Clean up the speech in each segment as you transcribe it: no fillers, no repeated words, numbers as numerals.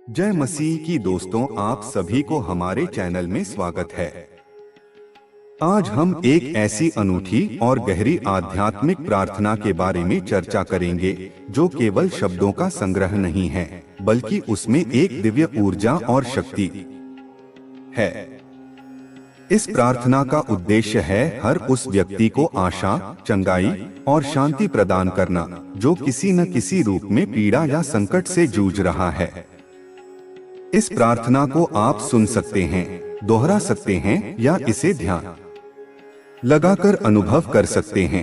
जय मसीह की दोस्तों, आप सभी को हमारे चैनल में स्वागत है। आज हम एक ऐसी अनूठी और गहरी आध्यात्मिक प्रार्थना के बारे में चर्चा करेंगे जो केवल शब्दों का संग्रह नहीं है, बल्कि उसमें एक दिव्य ऊर्जा और शक्ति है। इस प्रार्थना का उद्देश्य है हर उस व्यक्ति को आशा, चंगाई और शांति प्रदान करना जो किसी न किसी रूप में पीड़ा या संकट से जूझ रहा है। इस प्रार्थना को आप सुन सकते हैं, दोहरा सकते हैं या इसे ध्यान लगाकर अनुभव कर सकते हैं।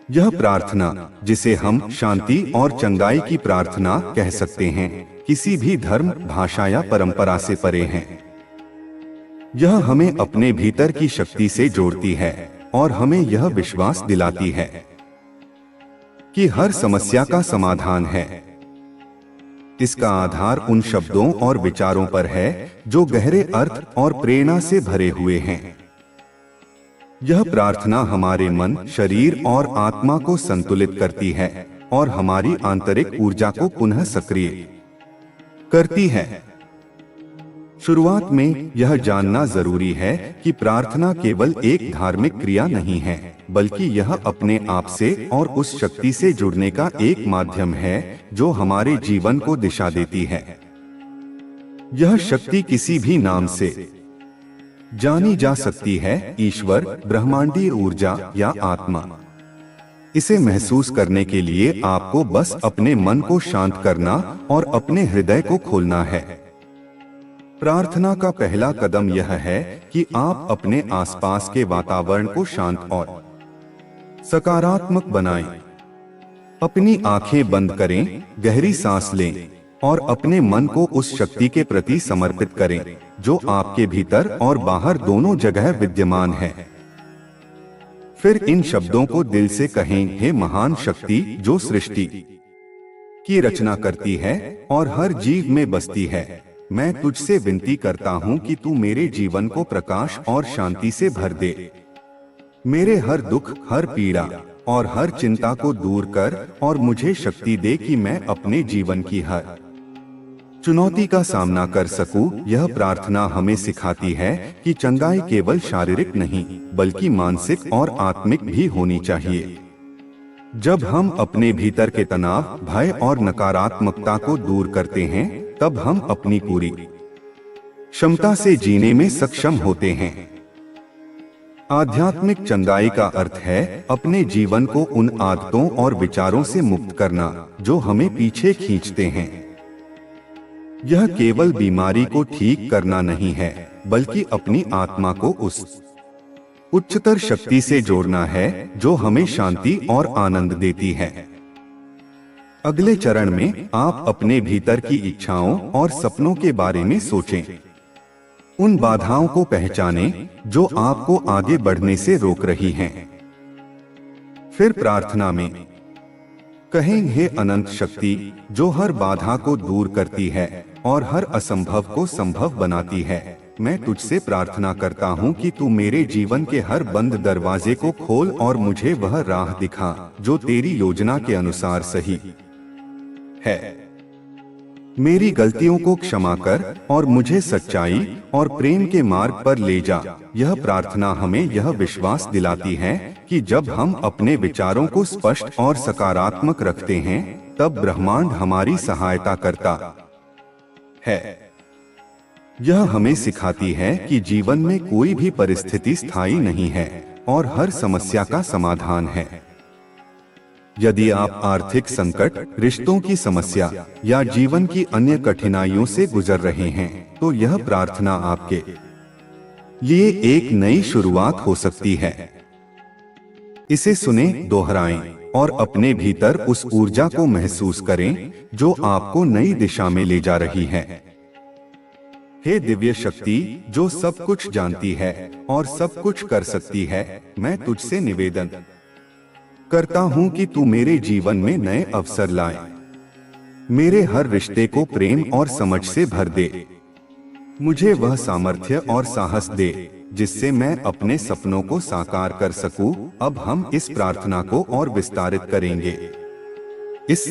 यह प्रार्थना, जिसे हम शांति और चंगाई की प्रार्थना कह सकते हैं, किसी भी धर्म, भाषा या परंपरा से परे है। यह हमें अपने भीतर की शक्ति से जोड़ती है और हमें यह विश्वास दिलाती है कि हर समस्या का समाधान है। इसका आधार उन शब्दों और विचारों पर है जो गहरे अर्थ और प्रेरणा से भरे हुए हैं। यह प्रार्थना हमारे मन, शरीर और आत्मा को संतुलित करती है और हमारी आंतरिक ऊर्जा को पुनः सक्रिय करती है। शुरुआत में यह जानना जरूरी है कि प्रार्थना केवल एक धार्मिक क्रिया नहीं है, बल्कि यह अपने आप से और उस शक्ति से जुड़ने का एक माध्यम है जो हमारे जीवन को दिशा देती है। यह शक्ति किसी भी नाम से जानी जा सकती है, ईश्वर, ब्रह्मांडीय ऊर्जा या आत्मा। इसे महसूस करने के लिए आपको बस अपने मन को शांत करना और अपने हृदय को खोलना है। प्रार्थना का पहला कदम यह है कि आप अपने आसपास के वातावरण को शांत और सकारात्मक बनाएं। अपनी आंखें बंद करें, गहरी सांस लें और अपने मन को उस शक्ति के प्रति समर्पित करें जो आपके भीतर और बाहर दोनों जगह विद्यमान है। फिर इन शब्दों को दिल से कहें, हे महान शक्ति जो सृष्टि की रचना करती है और हर जीव में बसती है, मैं तुझसे विनती करता हूँ कि तू मेरे जीवन को प्रकाश और शांति से भर दे। मेरे हर दुख, हर पीड़ा और हर चिंता को दूर कर और मुझे शक्ति दे कि मैं अपने जीवन की हर चुनौती का सामना कर सकूं। यह प्रार्थना हमें सिखाती है कि चंगाई केवल शारीरिक नहीं, बल्कि मानसिक और आत्मिक भी होनी चाहिए। जब हम अपने भीतर के तनाव, भय और नकारात्मकता को दूर करते हैं, तब हम अपनी पूरी क्षमता से जीने में सक्षम होते हैं। आध्यात्मिक चंगाई का अर्थ है अपने जीवन को उन आदतों और विचारों से मुक्त करना जो हमें पीछे खींचते हैं। यह केवल बीमारी को ठीक करना नहीं है, बल्कि अपनी आत्मा को उस उच्चतर शक्ति से जोड़ना है जो हमें शांति और आनंद देती है। अगले चरण में आप अपने भीतर की इच्छाओं और सपनों के बारे में सोचें। उन बाधाओं को पहचानें जो आपको आगे बढ़ने से रोक रही हैं। फिर प्रार्थना में कहें, हे अनंत शक्ति जो हर बाधा को दूर करती है और हर असंभव को संभव बनाती है, मैं तुझसे प्रार्थना करता हूँ कि तू मेरे जीवन के हर बंद दरवाजे को खोल और मुझे वह राह दिखा जो तेरी योजना के अनुसार सही है। मेरी गलतियों को क्षमा कर और मुझे सच्चाई और प्रेम के मार्ग पर ले जा। यह प्रार्थना हमें यह विश्वास दिलाती है कि जब हम अपने विचारों को स्पष्ट और सकारात्मक रखते हैं, तब ब्रह्मांड हमारी सहायता करता है। यह हमें सिखाती है कि जीवन में कोई भी परिस्थिति स्थायी नहीं है और हर समस्या का समाधान है। यदि आप आर्थिक संकट, रिश्तों की समस्या या जीवन की अन्य कठिनाइयों से गुजर रहे हैं, तो यह प्रार्थना आपके लिए एक नई शुरुआत हो सकती है। इसे सुनें, दोहराएं और अपने भीतर उस ऊर्जा को महसूस करें जो आपको नई दिशा में ले जा रही है। हे दिव्य शक्ति जो सब कुछ जानती है और सब कुछ कर सकती है, मैं तुझसे निवेदन करता हूँ कि तू मेरे जीवन में नए अवसर लाए। मेरे हर रिश्ते को प्रेम और समझ से भर दे। मुझे वह सामर्थ्य और साहस दे जिससे मैं अपने सपनों को साकार कर सकूं। अब हम इस प्रार्थना को और विस्तारित करेंगे। इस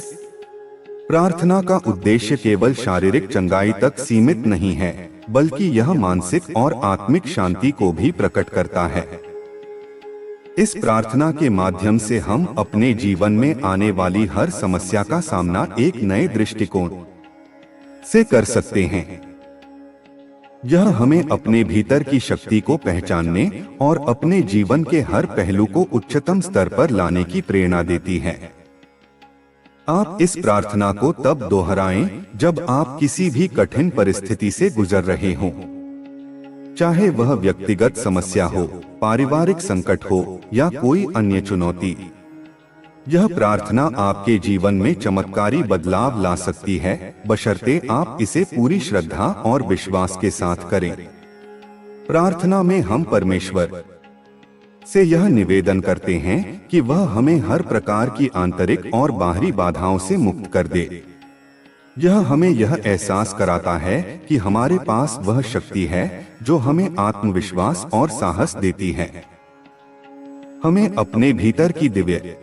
प्रार्थना का उद्देश्य केवल शारीरिक चंगाई तक सीमित नहीं है, बल्कि यह मानसिक और आत्मिक शांति को भी प्रकट करता है। इस प्रार्थना के माध्यम से हम अपने जीवन में आने वाली हर समस्या का सामना एक नए दृष्टिकोण से कर सकते हैं। यह हमें अपने भीतर की शक्ति को पहचानने और अपने जीवन के हर पहलू को उच्चतम स्तर पर लाने की प्रेरणा देती है। आप इस प्रार्थना को तब दोहराएं जब आप किसी भी कठिन परिस्थिति से गुजर रहे हों, चाहे वह व्यक्तिगत समस्या हो, पारिवारिक संकट हो या कोई अन्य चुनौती। यह प्रार्थना आपके जीवन में चमत्कारी बदलाव ला सकती है, बशर्ते आप इसे पूरी श्रद्धा और विश्वास के साथ करें। प्रार्थना में हम परमेश्वर से यह निवेदन करते हैं कि वह हमें हर प्रकार की आंतरिक और बाहरी बाधाओं से मुक्त कर दे। यह हमें यह एहसास कराता है कि हमारे पास वह शक्ति है जो हमें आत्मविश्वास और साहस देती है। हमें अपने भीतर की दिव्य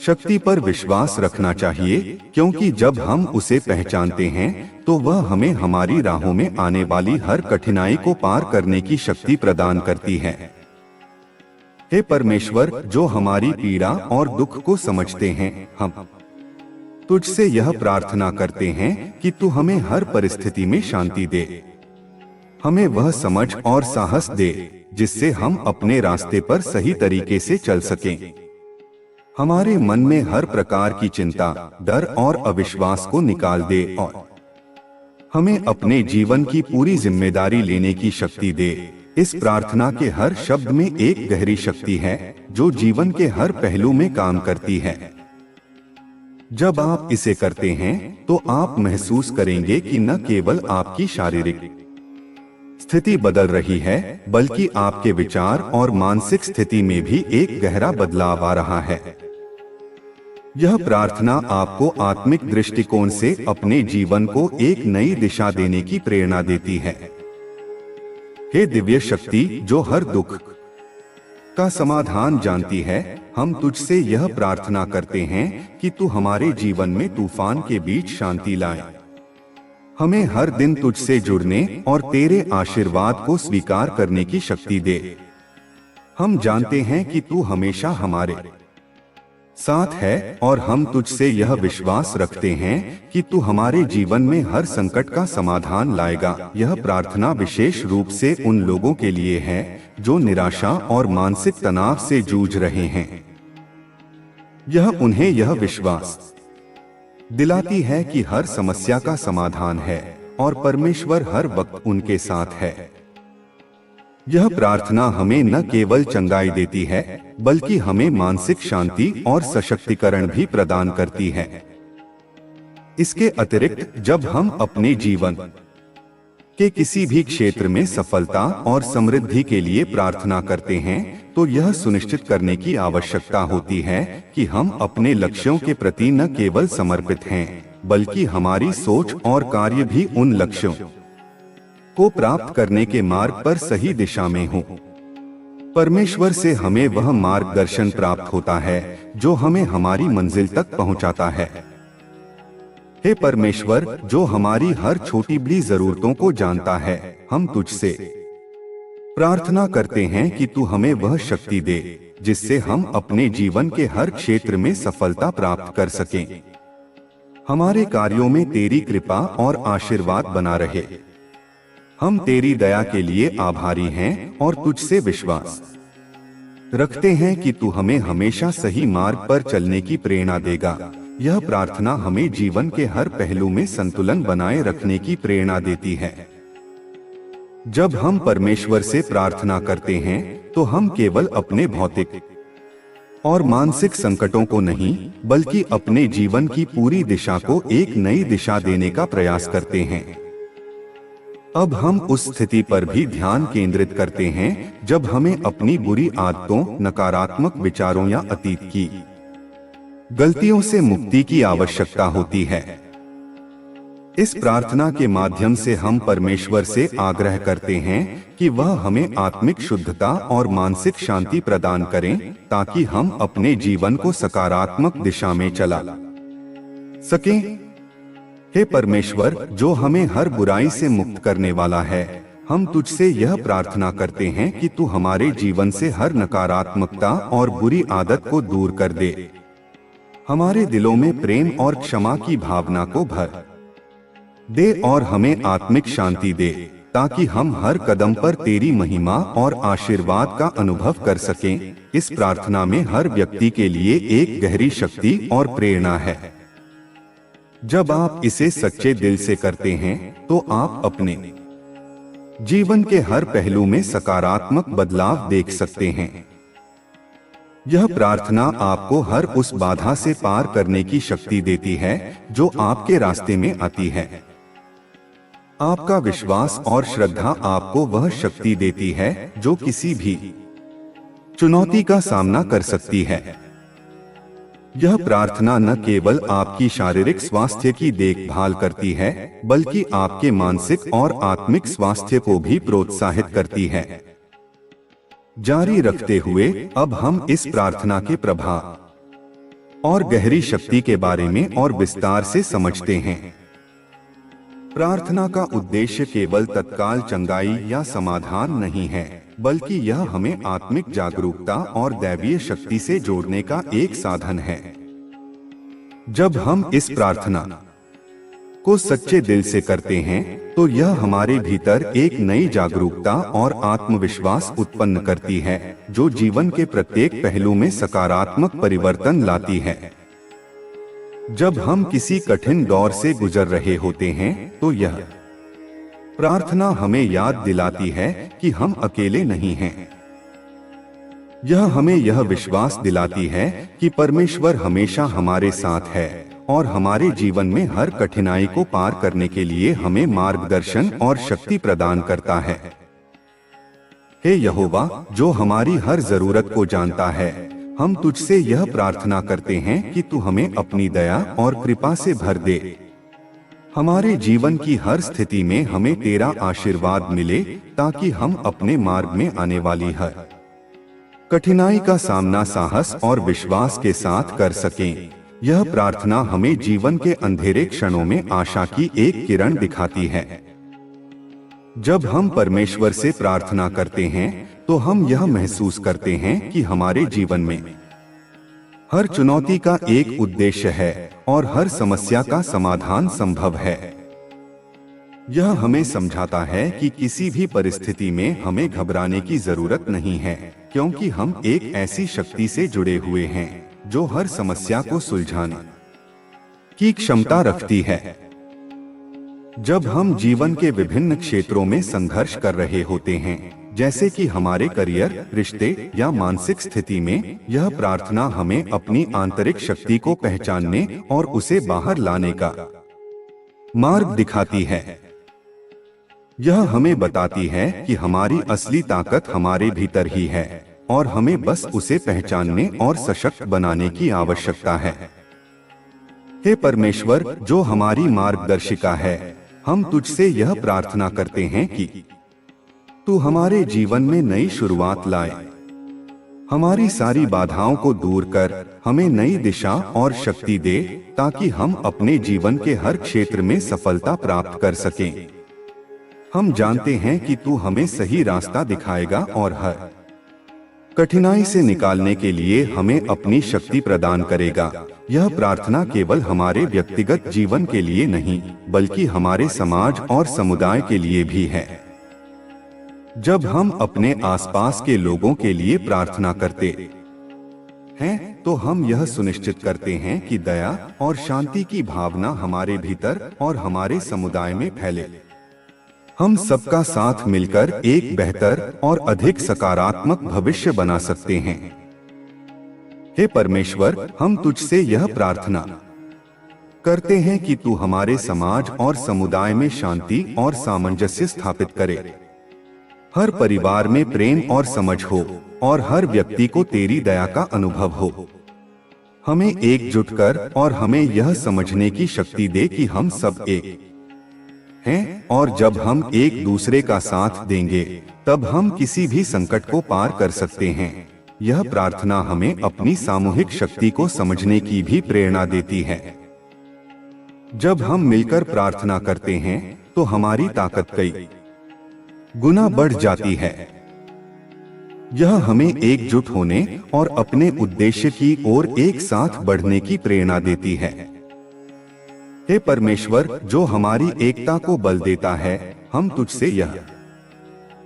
शक्ति पर विश्वास रखना चाहिए, क्योंकि जब हम उसे पहचानते हैं तो वह हमें हमारी राहों में आने वाली हर कठिनाई को पार करने की शक्ति प्रदान करती है। हे परमेश्वर, जो हमारी पीड़ा और दुख को समझते हैं, हम तुझसे यह प्रार्थना करते हैं कि तू हमें हर परिस्थिति में शांति दे। हमें वह समझ और साहस दे जिससे हम अपने रास्ते पर सही तरीके से चल सकें। हमारे मन में हर प्रकार की चिंता, डर और अविश्वास को निकाल दे और हमें अपने जीवन की पूरी जिम्मेदारी लेने की शक्ति दे। इस प्रार्थना के हर शब्द में एक गहरी शक्ति है जो जीवन के हर पहलू में काम करती है। जब आप इसे करते हैं तो आप महसूस करेंगे कि न केवल आपकी शारीरिक स्थिति बदल रही है, बल्कि आपके विचार और मानसिक स्थिति में भी एक गहरा बदलाव आ रहा है। यह प्रार्थना आपको आत्मिक दृष्टिकोण से अपने जीवन को एक नई दिशा देने की प्रेरणा देती है। हे दिव्य शक्ति, जो हर दुख का समाधान जानती है, हम तुझसे यह प्रार्थना करते हैं कि तू हमारे जीवन में तूफान के बीच शांति लाए। हमें हर दिन तुझसे जुड़ने और तेरे आशीर्वाद को स्वीकार करने की शक्ति दे। हम जानते हैं कि तू हमेशा हमारे साथ है और हम तुझसे यह विश्वास रखते हैं कि तू हमारे जीवन में हर संकट का समाधान लाएगा। यह प्रार्थना विशेष रूप से उन लोगों के लिए है जो निराशा और मानसिक तनाव से जूझ रहे हैं। यह उन्हें यह विश्वास दिलाती है कि हर समस्या का समाधान है और परमेश्वर हर वक्त उनके साथ है। यह प्रार्थना हमें न केवल चंगाई देती है, बल्कि हमें मानसिक शांति और सशक्तिकरण भी प्रदान करती है। इसके अतिरिक्त, जब हम अपने जीवन के किसी भी क्षेत्र में सफलता और समृद्धि के लिए प्रार्थना करते हैं, तो यह सुनिश्चित करने की आवश्यकता होती है कि हम अपने लक्ष्यों के प्रति न केवल समर्पित हैं, बल्कि हमारी सोच और कार्य भी उन लक्ष्यों को प्राप्त करने के मार्ग पर सही दिशा में हो। परमेश्वर से हमें वह मार्गदर्शन प्राप्त होता है जो हमें हमारी मंजिल तक पहुंचाता है। हे परमेश्वर, जो हमारी हर छोटी बड़ी जरूरतों को जानता है, हम तुझसे प्रार्थना करते हैं कि तू हमें वह शक्ति दे जिससे हम अपने जीवन के हर क्षेत्र में सफलता प्राप्त कर सकें। हमारे कार्यों में तेरी कृपा और आशीर्वाद बना रहे। हम तेरी दया के लिए आभारी हैं और तुझसे विश्वास रखते हैं कि तू हमें हमेशा सही मार्ग पर चलने की प्रेरणा देगा। यह प्रार्थना हमें जीवन के हर पहलू में संतुलन बनाए रखने की प्रेरणा देती है। जब हम परमेश्वर से प्रार्थना करते हैं तो हम केवल अपने भौतिक और मानसिक संकटों को नहीं, बल्कि अपने जीवन की पूरी दिशा को एक नई दिशा देने का प्रयास करते हैं। अब हम उस स्थिति पर भी ध्यान केंद्रित करते हैं जब हमें अपनी बुरी आदतों, नकारात्मक विचारों या अतीत की गलतियों से मुक्ति की आवश्यकता होती है। इस प्रार्थना के माध्यम से हम परमेश्वर से आग्रह करते हैं कि वह हमें आत्मिक शुद्धता और मानसिक शांति प्रदान करें, ताकि हम अपने जीवन को सकारात्मक दिशा में चला सकें। हे परमेश्वर, जो हमें हर बुराई से मुक्त करने वाला है, हम तुझसे यह प्रार्थना करते हैं कि तू हमारे जीवन से हर नकारात्मकता और बुरी आदत को दूर कर दे। हमारे दिलों में प्रेम और क्षमा की भावना को भर दे और हमें आत्मिक शांति दे, ताकि हम हर कदम पर तेरी महिमा और आशीर्वाद का अनुभव कर सकें। इस प्रार्थना में हर व्यक्ति के लिए एक गहरी शक्ति और प्रेरणा है। जब आप इसे सच्चे दिल से करते हैं, तो आप अपने जीवन के हर पहलू में सकारात्मक बदलाव देख सकते हैं। यह प्रार्थना आपको हर उस बाधा से पार करने की शक्ति देती है जो आपके रास्ते में आती है। आपका विश्वास और श्रद्धा आपको वह शक्ति देती है जो किसी भी चुनौती का सामना कर सकती है। यह प्रार्थना न केवल आपकी शारीरिक स्वास्थ्य की देखभाल करती है, बल्कि आपके मानसिक और आत्मिक स्वास्थ्य को भी प्रोत्साहित करती है। जारी रखते हुए अब हम इस प्रार्थना के प्रभाव और गहरी शक्ति के बारे में और विस्तार से समझते हैं। प्रार्थना का उद्देश्य केवल तत्काल चंगाई या समाधान नहीं है, बल्कि यह हमें आत्मिक जागरूकता और दैवीय शक्ति से जोड़ने का एक साधन है। जब हम इस प्रार्थना को सच्चे दिल से करते हैं, तो यह हमारे भीतर एक नई जागरूकता और आत्मविश्वास उत्पन्न करती है, जो जीवन के प्रत्येक पहलू में सकारात्मक परिवर्तन लाती है। जब हम किसी कठिन दौर से गुजर रहे होते हैं, तो यह प्रार्थना हमें याद दिलाती है कि हम अकेले नहीं हैं। यह हमें यह विश्वास दिलाती है कि परमेश्वर हमेशा हमारे साथ है और हमारे जीवन में हर कठिनाई को पार करने के लिए हमें मार्गदर्शन और शक्ति प्रदान करता है। हे यहोवा, जो हमारी हर जरूरत को जानता है, हम तुझसे यह प्रार्थना करते हैं कि तू हमें अपनी दया और कृपा से भर दे। हमारे जीवन की हर स्थिति में हमें तेरा आशीर्वाद मिले, ताकि हम अपने मार्ग में आने वाली हर कठिनाई का सामना साहस और विश्वास के साथ कर सकें। यह प्रार्थना हमें जीवन के अंधेरे क्षणों में आशा की एक किरण दिखाती है। जब हम परमेश्वर से प्रार्थना करते हैं, तो हम यह महसूस करते हैं कि हमारे जीवन में हर चुनौती का एक उद्देश्य है और हर समस्या का समाधान संभव है। यह हमें समझाता है कि किसी भी परिस्थिति में हमें घबराने की जरूरत नहीं है, क्योंकि हम एक ऐसी शक्ति से जुड़े हुए हैं जो हर समस्या को सुलझाने की क्षमता रखती है। जब हम जीवन के विभिन्न क्षेत्रों में संघर्ष कर रहे होते हैं, जैसे कि हमारे करियर, रिश्ते या मानसिक स्थिति में, यह प्रार्थना हमें अपनी आंतरिक शक्ति को पहचानने और उसे बाहर लाने का मार्ग दिखाती है। यह हमें बताती है कि हमारी असली ताकत हमारे भीतर ही है और हमें बस उसे पहचानने और सशक्त बनाने की आवश्यकता है। हे परमेश्वर, जो हमारी मार्गदर्शिका है, हम तुझसे यह प्रार्थना करते हैं कि तू हमारे जीवन में नई शुरुआत लाए। हमारी सारी बाधाओं को दूर कर हमें नई दिशा और शक्ति दे, ताकि हम अपने जीवन के हर क्षेत्र में सफलता प्राप्त कर सकें। हम जानते हैं कि तू हमें सही रास्ता दिखाएगा और हर कठिनाई से निकालने के लिए हमें अपनी शक्ति प्रदान करेगा। यह प्रार्थना केवल हमारे व्यक्तिगत जीवन के लिए नहीं, बल्कि हमारे समाज और समुदाय के लिए भी है। जब हम अपने आसपास के लोगों के लिए प्रार्थना करते हैं, तो हम यह सुनिश्चित करते हैं कि दया और शांति की भावना हमारे भीतर और हमारे समुदाय में फैले। हम सबका साथ मिलकर एक बेहतर और अधिक सकारात्मक भविष्य बना सकते हैं। हे परमेश्वर, हम तुझसे यह प्रार्थना करते हैं कि तू हमारे समाज और समुदाय में शांति और सामंजस्य स्थापित करे। हर परिवार में प्रेम और समझ हो और हर व्यक्ति को तेरी दया का अनुभव हो। हमें एकजुट कर और हमें यह समझने की शक्ति दे कि हम सब एक हैं, और जब हम एक दूसरे का साथ देंगे, तब हम किसी भी संकट को पार कर सकते हैं। यह प्रार्थना हमें अपनी सामूहिक शक्ति को समझने की भी प्रेरणा देती है। जब हम मिलकर प्रार्थना करते हैं तो हमारी ताकत कई गुना बढ़ जाती है। यह हमें एकजुट होने और अपने उद्देश्य की ओर एक साथ बढ़ने की प्रेरणा देती है। हे परमेश्वर, जो हमारी एकता को बल देता है, हम तुझसे यह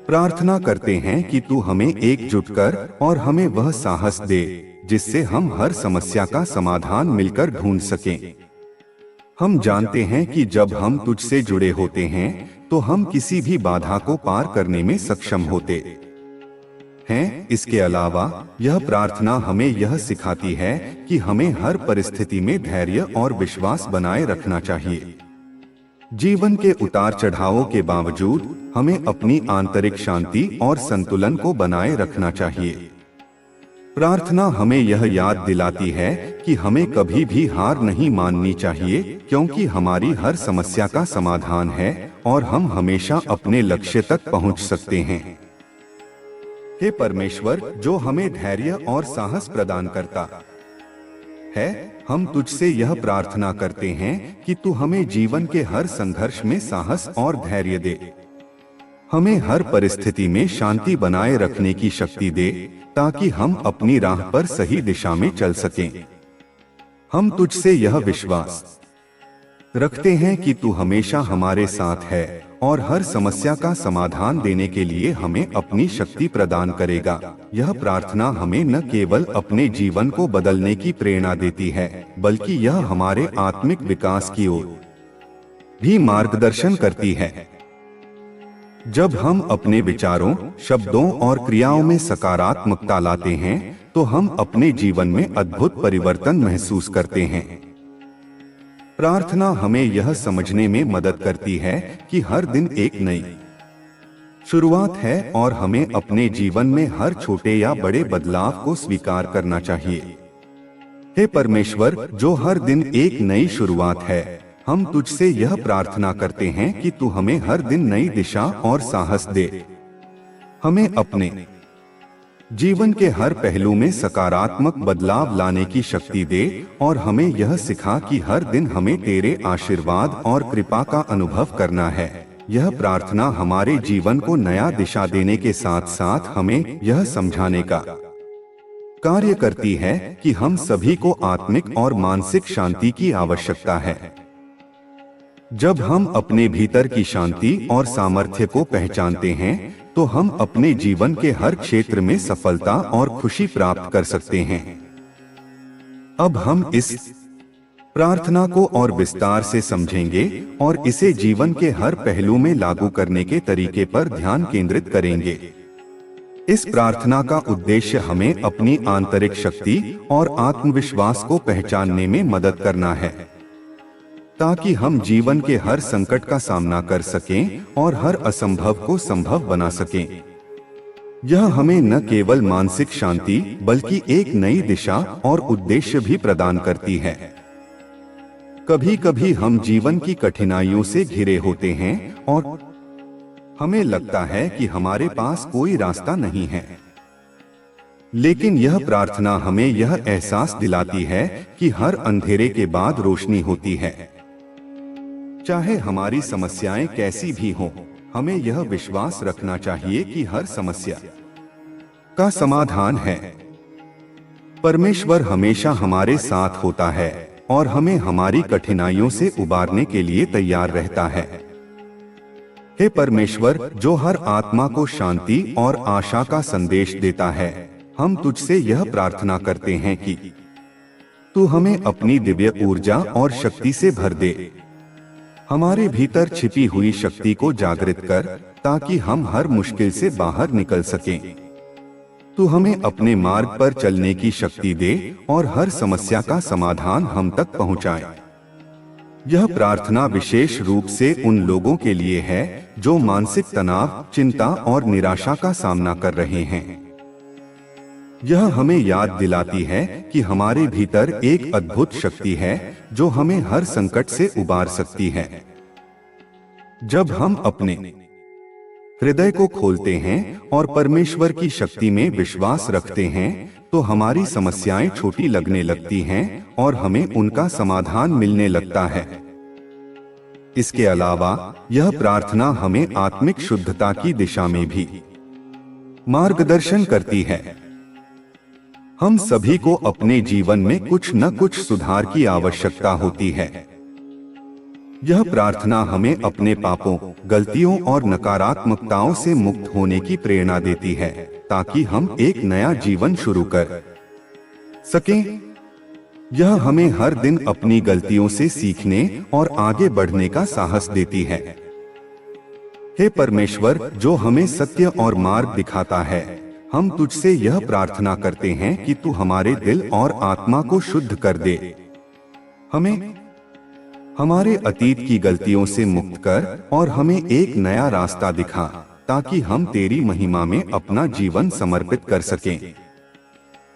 प्रार्थना करते हैं कि तू हमें एकजुट कर और हमें वह साहस दे जिससे हम हर समस्या का समाधान मिलकर ढूंढ सकें। हम जानते हैं कि जब हम तुझसे जुड़े होते हैं तो हम किसी भी बाधा को पार करने में सक्षम होते हैं। इसके अलावा यह प्रार्थना हमें यह सिखाती है कि हमें हर परिस्थिति में धैर्य और विश्वास बनाए रखना चाहिए। जीवन के उतार चढ़ावों के बावजूद हमें अपनी आंतरिक शांति और संतुलन को बनाए रखना चाहिए। प्रार्थना हमें यह याद दिलाती है कि हमें कभी भी हार नहीं माननी चाहिए, क्योंकि हमारी हर समस्या का समाधान है और हम हमेशा अपने लक्ष्य तक पहुंच सकते हैं। हे परमेश्वर, जो हमें धैर्य और साहस प्रदान करता है, हम तुझसे यह प्रार्थना करते हैं कि तू हमें जीवन के हर संघर्ष में साहस और धैर्य दे। हमें हर परिस्थिति में शांति बनाए रखने की शक्ति दे ताकि हम अपनी राह पर सही दिशा में चल सकें। हम तुझसे यह विश्वास रखते हैं कि तू हमेशा हमारे साथ है और हर समस्या का समाधान देने के लिए हमें अपनी शक्ति प्रदान करेगा। यह प्रार्थना हमें न केवल अपने जीवन को बदलने की प्रेरणा देती है, बल्कि यह हमारे आत्मिक विकास की ओर भी मार्गदर्शन करती है। जब हम अपने विचारों, शब्दों और क्रियाओं में सकारात्मकता लाते हैं तो हम अपने जीवन में अद्भुत परिवर्तन महसूस करते हैं। प्रार्थना हमें यह समझने में मदद करती है कि हर दिन एक नई शुरुआत है और हमें अपने जीवन में हर छोटे या बड़े बदलाव को स्वीकार करना चाहिए। हे परमेश्वर, जो हर दिन एक नई शुरुआत है, हम तुझसे यह प्रार्थना करते हैं कि तू हमें हर दिन नई दिशा और साहस दे। हमें अपने जीवन के हर पहलू में सकारात्मक बदलाव लाने की शक्ति दे और हमें यह सिखा कि हर दिन हमें तेरे आशीर्वाद और कृपा का अनुभव करना है। यह प्रार्थना हमारे जीवन को नया दिशा देने के साथ साथ हमें यह समझाने का कार्य करती है कि हम सभी को आत्मिक और मानसिक शांति की आवश्यकता है। जब हम अपने भीतर की शांति और सामर्थ्य को पहचानते हैं तो हम अपने जीवन के हर क्षेत्र में सफलता और खुशी प्राप्त कर सकते हैं। अब हम इस प्रार्थना को और विस्तार से समझेंगे और इसे जीवन के हर पहलू में लागू करने के तरीके पर ध्यान केंद्रित करेंगे। इस प्रार्थना का उद्देश्य हमें अपनी आंतरिक शक्ति और आत्मविश्वास को पहचानने में मदद करना है, ताकि हम जीवन के हर संकट का सामना कर सकें और हर असंभव को संभव बना सकें। यह हमें न केवल मानसिक शांति बल्कि एक नई दिशा और उद्देश्य भी प्रदान करती है। कभी कभी हम जीवन की कठिनाइयों से घिरे होते हैं और हमें लगता है कि हमारे पास कोई रास्ता नहीं है, लेकिन यह प्रार्थना हमें यह एहसास दिलाती है कि हर अंधेरे के बाद रोशनी होती है। चाहे हमारी समस्याएं कैसी भी हों, हमें यह विश्वास रखना चाहिए कि हर समस्या का समाधान है। परमेश्वर हमेशा हमारे साथ होता है और हमें हमारी कठिनाइयों से उबारने के लिए तैयार रहता है। हे परमेश्वर, जो हर आत्मा को शांति और आशा का संदेश देता है, हम तुझसे यह प्रार्थना करते हैं कि तू हमें अपनी दिव्य ऊर्जा और शक्ति से भर दे। हमारे भीतर छिपी हुई शक्ति को जागृत कर ताकि हम हर मुश्किल से बाहर निकल सकें। तू हमें अपने मार्ग पर चलने की शक्ति दे और हर समस्या का समाधान हम तक पहुंचाए। यह प्रार्थना विशेष रूप से उन लोगों के लिए है जो मानसिक तनाव, चिंता और निराशा का सामना कर रहे हैं। यह हमें याद दिलाती है कि हमारे भीतर एक अद्भुत शक्ति है जो हमें हर संकट से उबार सकती है। जब हम अपने हृदय को खोलते हैं और परमेश्वर की शक्ति में विश्वास रखते हैं तो हमारी समस्याएं छोटी लगने लगती हैं और हमें उनका समाधान मिलने लगता है। इसके अलावा यह प्रार्थना हमें आत्मिक शुद्धता की दिशा में भी मार्गदर्शन करती है। हम सभी को अपने जीवन में कुछ न कुछ सुधार की आवश्यकता होती है। यह प्रार्थना हमें अपने पापों, गलतियों और नकारात्मकताओं से मुक्त होने की प्रेरणा देती है, ताकि हम एक नया जीवन शुरू कर सकें। यह हमें हर दिन अपनी गलतियों से सीखने और आगे बढ़ने का साहस देती है। हे परमेश्वर, जो हमें सत्य और मार्ग दिखाता है, हम तुझसे यह प्रार्थना करते हैं कि तू हमारे दिल और आत्मा को शुद्ध कर दे। हमें हमारे अतीत की गलतियों से मुक्त कर और हमें एक नया रास्ता दिखा, ताकि हम तेरी महिमा में अपना जीवन समर्पित कर सकें।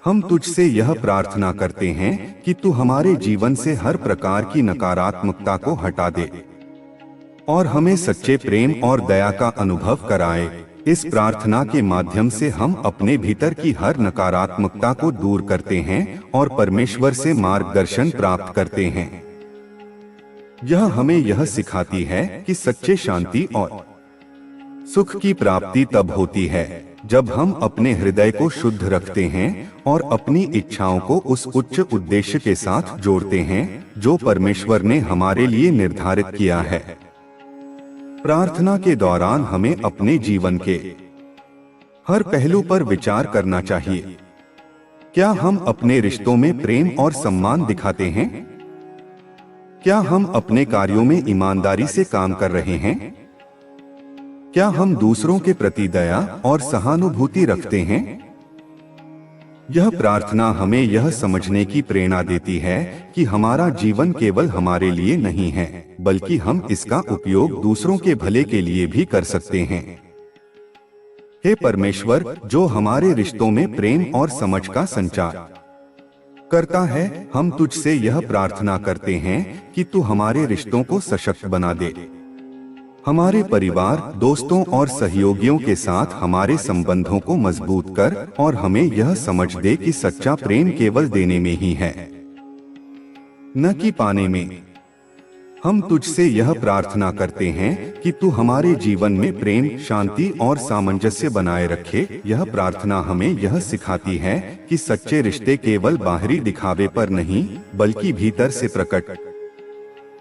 हम तुझसे यह प्रार्थना करते हैं कि तू हमारे जीवन से हर प्रकार की नकारात्मकता को हटा दे और हमें सच्चे प्रेम और दया का अनुभव कराए। इस प्रार्थना के माध्यम से हम अपने भीतर की हर नकारात्मकता को दूर करते हैं और परमेश्वर से मार्गदर्शन प्राप्त करते हैं। यह हमें यह सिखाती है कि सच्चे शांति और सुख की प्राप्ति तब होती है जब हम अपने हृदय को शुद्ध रखते हैं और अपनी इच्छाओं को उस उच्च उद्देश्य के साथ जोड़ते हैं जो परमेश्वर ने हमारे लिए निर्धारित किया है। प्रार्थना के दौरान हमें अपने जीवन के हर पहलू पर विचार करना चाहिए। क्या हम अपने रिश्तों में प्रेम और सम्मान दिखाते हैं? क्या हम अपने कार्यों में ईमानदारी से काम कर रहे हैं? क्या हम दूसरों के प्रति दया और सहानुभूति रखते हैं? यह प्रार्थना हमें यह समझने की प्रेरणा देती है कि हमारा जीवन केवल हमारे लिए नहीं है, बल्कि हम इसका उपयोग दूसरों के भले के लिए भी कर सकते हैं। हे परमेश्वर, जो हमारे रिश्तों में प्रेम और समझ का संचार करता है, हम तुझसे यह प्रार्थना करते हैं कि तू हमारे रिश्तों को सशक्त बना दे। हमारे परिवार, दोस्तों और सहयोगियों के साथ हमारे संबंधों को मजबूत कर और हमें यह समझ दे कि सच्चा प्रेम केवल देने में ही है, न कि पाने में। हम तुझसे यह प्रार्थना करते हैं कि तू हमारे जीवन में प्रेम, शांति और सामंजस्य बनाए रखे। यह प्रार्थना हमें यह सिखाती है कि सच्चे रिश्ते केवल बाहरी दिखावे पर नहीं, बल्कि भीतर से प्रकट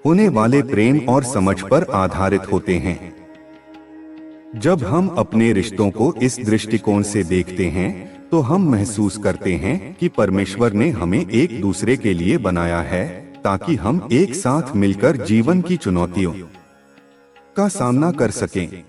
होने वाले प्रेम और समझ पर आधारित होते हैं। जब हम अपने रिश्तों को इस दृष्टिकोण से देखते हैं, तो हम महसूस करते हैं कि परमेश्वर ने हमें एक दूसरे के लिए बनाया है, ताकि हम एक साथ मिलकर जीवन की चुनौतियों का सामना कर सकें।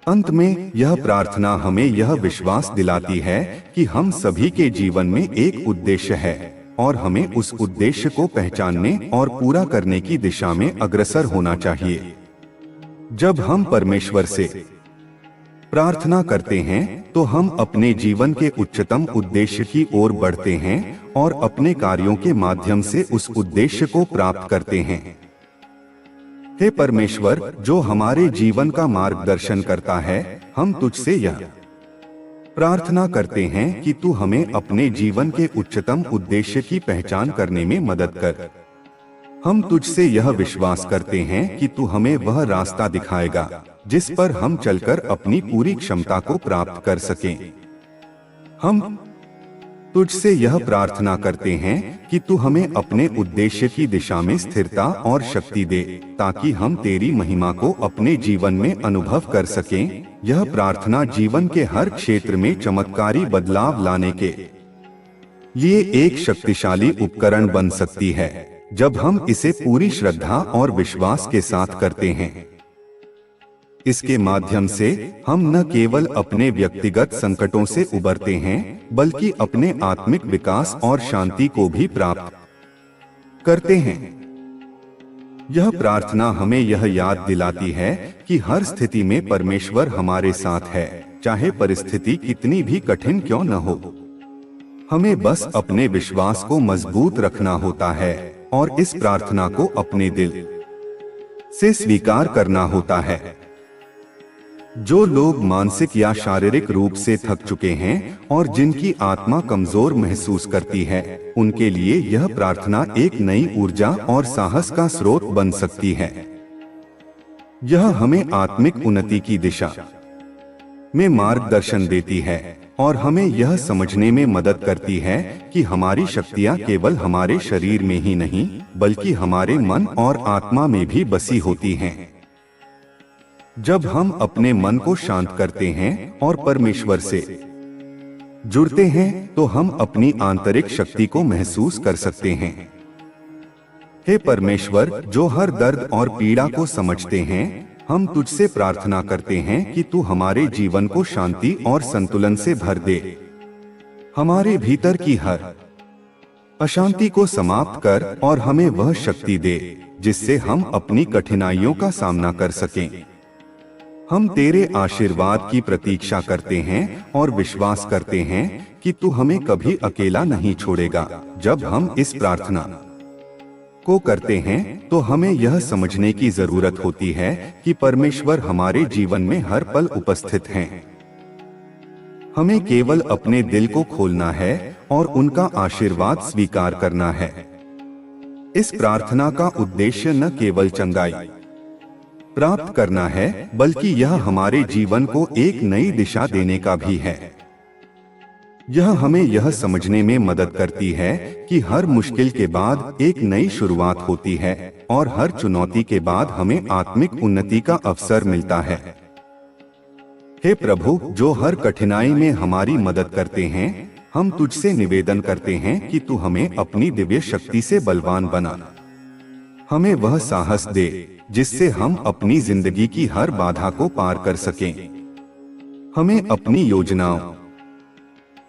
अंत में यह प्रार्थना हमें यह विश्वास दिलाती है कि हम सभी के जीवन में एक उद्देश्य है और हमें उस उद्देश्य को पहचानने और पूरा करने की दिशा में अग्रसर होना चाहिए। जब हम परमेश्वर से प्रार्थना करते हैं, तो हम अपने जीवन के उच्चतम उद्देश्य की ओर बढ़ते हैं और अपने कार्यों के माध्यम से उस उद्देश्य को प्राप्त करते हैं। हे परमेश्वर, जो हमारे जीवन का मार्गदर्शन करता है, हम तुझसे यह प्रार्थना करते हैं कि तू हमें अपने जीवन के उच्चतम उद्देश्य की पहचान करने में मदद कर। हम तुझसे यह विश्वास करते हैं कि तू हमें वह रास्ता दिखाएगा जिस पर हम चलकर अपनी पूरी क्षमता को प्राप्त कर सकें। हम तुझसे यह प्रार्थना करते हैं कि तू हमें अपने उद्देश्य की दिशा में स्थिरता और शक्ति दे, ताकि हम तेरी महिमा को अपने जीवन में अनुभव कर सकें। यह प्रार्थना जीवन के हर क्षेत्र में चमत्कारी बदलाव लाने के लिए एक शक्तिशाली उपकरण बन सकती है, जब हम इसे पूरी श्रद्धा और विश्वास के साथ करते हैं। इसके माध्यम से हम न केवल अपने व्यक्तिगत संकटों से उबरते हैं, बल्कि अपने आत्मिक विकास और शांति को भी प्राप्त करते हैं। यह प्रार्थना हमें यह याद दिलाती है कि हर स्थिति में परमेश्वर हमारे साथ है, चाहे परिस्थिति कितनी भी कठिन क्यों न हो। हमें बस अपने विश्वास को मजबूत रखना होता है और इस प्रार्थना को अपने दिल से स्वीकार करना होता है। जो लोग मानसिक या शारीरिक रूप से थक चुके हैं और जिनकी आत्मा कमजोर महसूस करती है, उनके लिए यह प्रार्थना एक नई ऊर्जा और साहस का स्रोत बन सकती है। यह हमें आत्मिक उन्नति की दिशा में मार्गदर्शन देती है और हमें यह समझने में मदद करती है कि हमारी शक्तियाँ केवल हमारे शरीर में ही नहीं बल्कि हमारे मन और आत्मा में भी बसी होती हैं। जब हम अपने मन को शांत करते हैं और परमेश्वर से जुड़ते हैं तो हम अपनी आंतरिक शक्ति को महसूस कर सकते हैं। हे परमेश्वर, जो हर दर्द और पीड़ा को समझते हैं, हम तुझसे प्रार्थना करते हैं कि तू हमारे जीवन को शांति और संतुलन से भर दे। हमारे भीतर की हर अशांति को समाप्त कर और हमें वह शक्ति दे जिससे हम अपनी कठिनाइयों का सामना कर सकें। हम तेरे आशीर्वाद की प्रतीक्षा करते हैं और विश्वास करते हैं कि तू हमें कभी अकेला नहीं छोड़ेगा। जब हम इस प्रार्थना को करते हैं तो हमें यह समझने की जरूरत होती है कि परमेश्वर हमारे जीवन में हर पल उपस्थित हैं। हमें केवल अपने दिल को खोलना है और उनका आशीर्वाद स्वीकार करना है। इस प्रार्थना का उद्देश्य न केवल चंगाई प्राप्त करना है बल्कि यह हमारे जीवन को एक नई दिशा देने का भी है। यह हमें यह समझने में मदद करती है कि हर मुश्किल के बाद एक नई शुरुआत होती है और हर चुनौती के बाद हमें आत्मिक उन्नति का अवसर मिलता है। हे प्रभु, जो हर कठिनाई में हमारी मदद करते हैं, हम तुझसे निवेदन करते हैं कि तू हमें अपनी दिव्य शक्ति से बलवान बना। हमें वह साहस दे जिससे हम अपनी जिंदगी की हर बाधा को पार कर सकें। हमें अपनी योजनाओं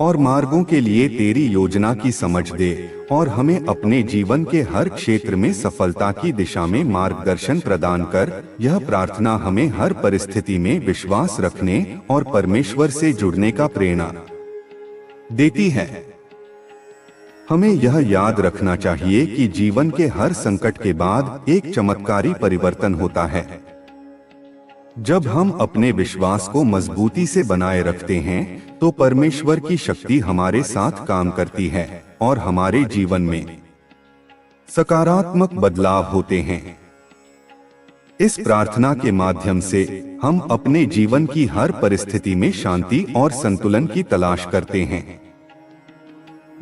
और मार्गों के लिए तेरी योजना की समझ दे और हमें अपने जीवन के हर क्षेत्र में सफलता की दिशा में मार्गदर्शन प्रदान कर। यह प्रार्थना हमें हर परिस्थिति में विश्वास रखने और परमेश्वर से जुड़ने का प्रेरणा देती है। हमें यह याद रखना चाहिए कि जीवन के हर संकट के बाद एक चमत्कारी परिवर्तन होता है। जब हम अपने विश्वास को मजबूती से बनाए रखते हैं तो परमेश्वर की शक्ति हमारे साथ काम करती है और हमारे जीवन में सकारात्मक बदलाव होते हैं। इस प्रार्थना के माध्यम से हम अपने जीवन की हर परिस्थिति में शांति और संतुलन की तलाश करते हैं।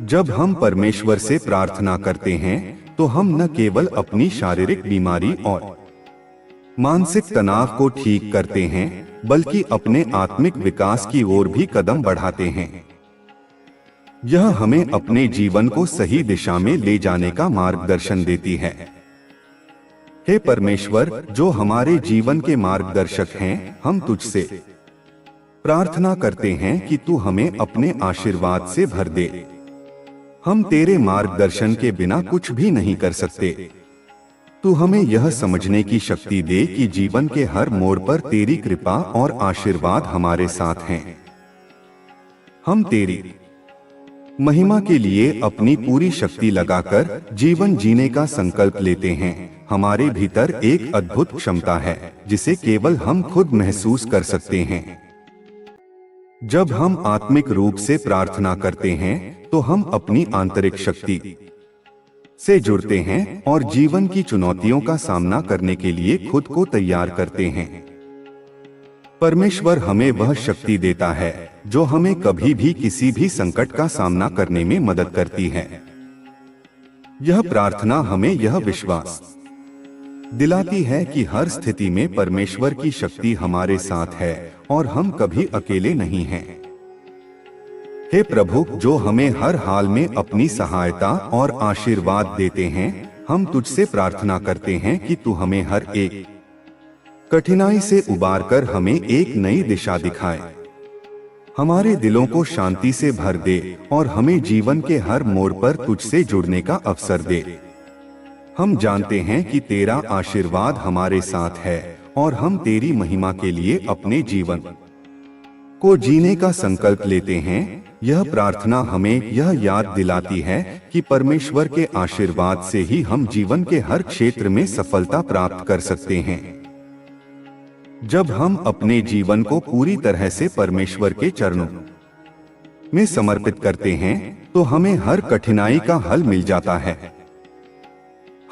जब हम परमेश्वर से प्रार्थना करते हैं तो हम न केवल अपनी शारीरिक बीमारी और मानसिक तनाव को ठीक करते हैं बल्कि अपने आत्मिक विकास की ओर भी कदम बढ़ाते हैं। यह हमें अपने जीवन को सही दिशा में ले जाने का मार्गदर्शन देती है। हे परमेश्वर, जो हमारे जीवन के मार्गदर्शक हैं, हम तुझसे प्रार्थना करते हैं कि तू हमें अपने आशीर्वाद से भर दे। हम तेरे मार्गदर्शन के बिना कुछ भी नहीं कर सकते। तू हमें यह समझने की शक्ति दे कि जीवन के हर मोड़ पर तेरी कृपा और आशीर्वाद हमारे साथ हैं। हम तेरी महिमा के लिए अपनी पूरी शक्ति लगाकर जीवन जीने का संकल्प लेते हैं। हमारे भीतर एक अद्भुत क्षमता है जिसे केवल हम खुद महसूस कर सकते हैं। जब हम आत्मिक रूप से प्रार्थना करते हैं तो हम अपनी आंतरिक शक्ति से जुड़ते हैं और जीवन की चुनौतियों का सामना करने के लिए खुद को तैयार करते हैं। परमेश्वर हमें वह शक्ति देता है जो हमें कभी भी किसी भी संकट का सामना करने में मदद करती है। यह प्रार्थना हमें यह विश्वास दिलाती है कि हर स्थिति में परमेश्वर की शक्ति हमारे साथ है और हम कभी अकेले नहीं हैं। हे प्रभु, जो हमें हर हाल में अपनी सहायता और आशीर्वाद देते हैं, हम तुझसे प्रार्थना करते हैं कि तू हमें हर एक कठिनाई से उबारकर हमें एक नई दिशा दिखाए। हमारे दिलों को शांति से भर दे और हमें जीवन के हर मोड़ पर तुझसे जुड़ने का अवसर दे। हम जानते हैं कि तेरा आशीर्वाद हमारे साथ है और हम तेरी महिमा के लिए अपने जीवन को जीने का संकल्प लेते हैं। यह प्रार्थना हमें यह याद दिलाती है कि परमेश्वर के आशीर्वाद से ही हम जीवन के हर क्षेत्र में सफलता प्राप्त कर सकते हैं। जब हम अपने जीवन को पूरी तरह से परमेश्वर के चरणों में समर्पित करते हैं तो हमें हर कठिनाई का हल मिल जाता है।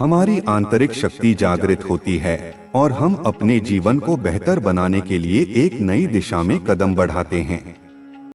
हमारी आंतरिक शक्ति जागृत होती है और हम अपने जीवन को बेहतर बनाने के लिए एक नई दिशा में कदम बढ़ाते हैं।